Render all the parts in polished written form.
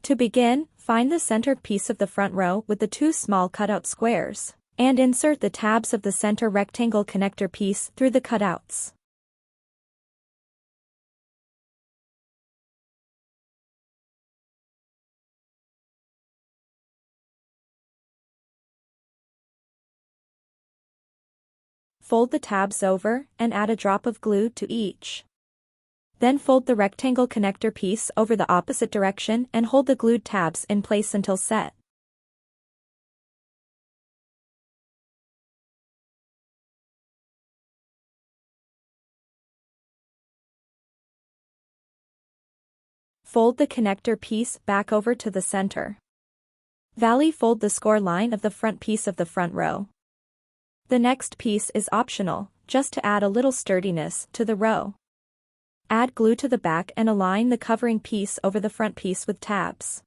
To begin, find the center piece of the front row with the two small cutout squares, and insert the tabs of the center rectangle connector piece through the cutouts. Fold the tabs over and add a drop of glue to each. Then fold the rectangle connector piece over the opposite direction and hold the glued tabs in place until set. Fold the connector piece back over to the center. Valley fold the score line of the front piece of the front row. The next piece is optional, just to add a little sturdiness to the row. Add glue to the back and align the covering piece over the front piece with tabs.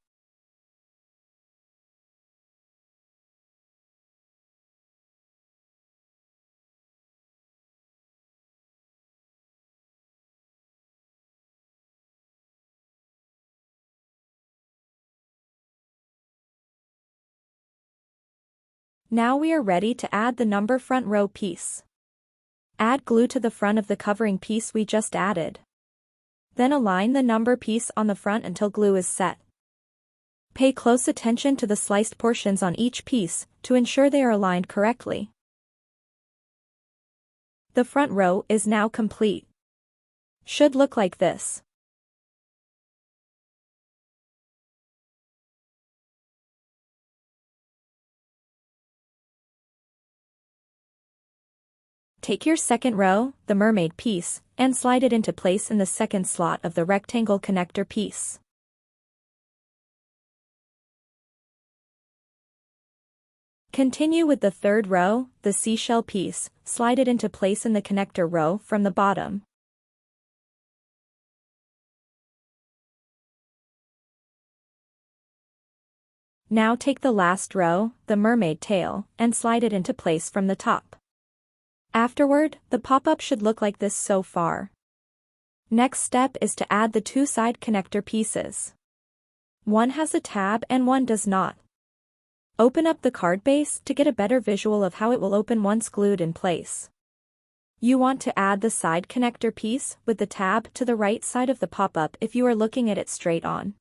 Now we are ready to add the number front row piece. Add glue to the front of the covering piece we just added. Then align the number piece on the front until glue is set. Pay close attention to the sliced portions on each piece to ensure they are aligned correctly. The front row is now complete. Should look like this. Take your second row, the mermaid piece, and slide it into place in the second slot of the rectangle connector piece. Continue with the third row, the seashell piece, slide it into place in the connector row from the bottom. Now take the last row, the mermaid tail, and slide it into place from the top. Afterward, the pop-up should look like this so far. Next step is to add the two side connector pieces. One has a tab and one does not. Open up the card base to get a better visual of how it will open once glued in place. You want to add the side connector piece with the tab to the right side of the pop-up if you are looking at it straight on.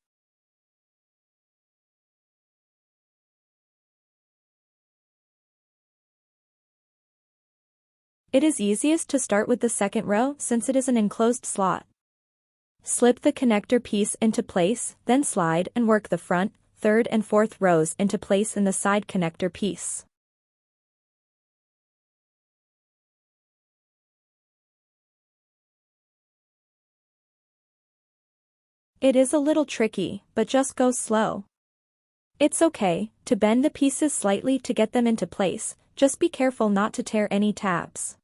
It is easiest to start with the second row since it is an enclosed slot. Slip the connector piece into place, then slide and work the front, third and fourth rows into place in the side connector piece. It is a little tricky, but just go slow. It's okay to bend the pieces slightly to get them into place, just be careful not to tear any tabs.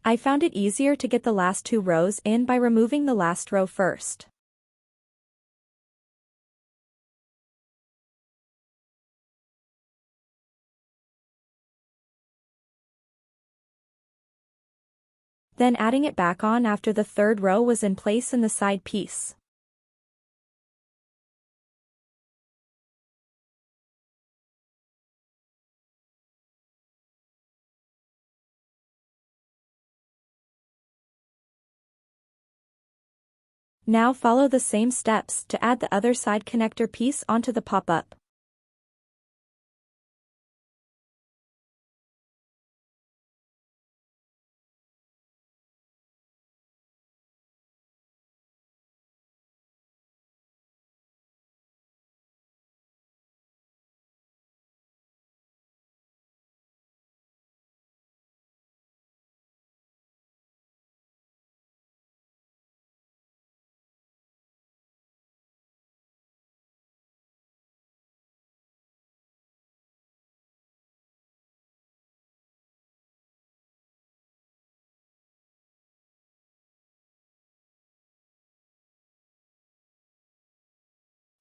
I found it easier to get the last two rows in by removing the last row first. Then adding it back on after the third row was in place in the side piece. Now follow the same steps to add the other side connector piece onto the pop-up.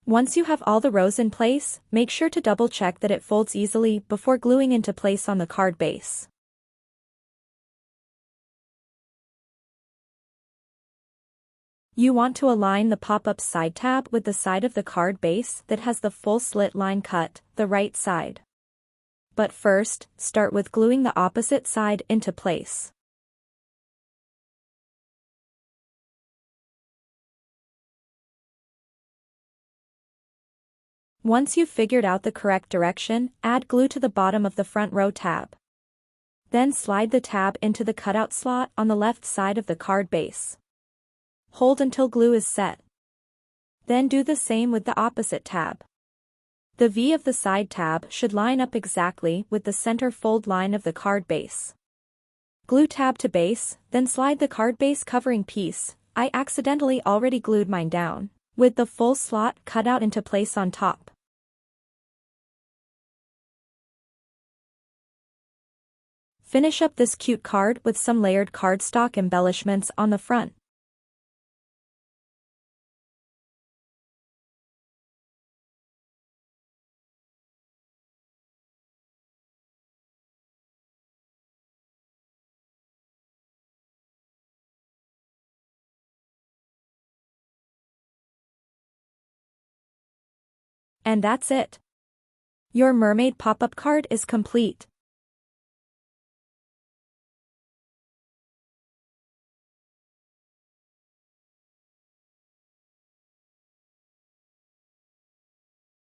Once you have all the rows in place, make sure to double check that it folds easily before gluing into place on the card base. You want to align the pop-up side tab with the side of the card base that has the full slit line cut, the right side. But first, start with gluing the opposite side into place. Once you've figured out the correct direction, add glue to the bottom of the front row tab. Then slide the tab into the cutout slot on the left side of the card base. Hold until glue is set. Then do the same with the opposite tab. The V of the side tab should line up exactly with the center fold line of the card base. Glue tab to base, then slide the card base covering piece. I accidentally already glued mine down, with the full slot cut out into place on top. Finish up this cute card with some layered cardstock embellishments on the front. And that's it. Your mermaid pop-up card is complete.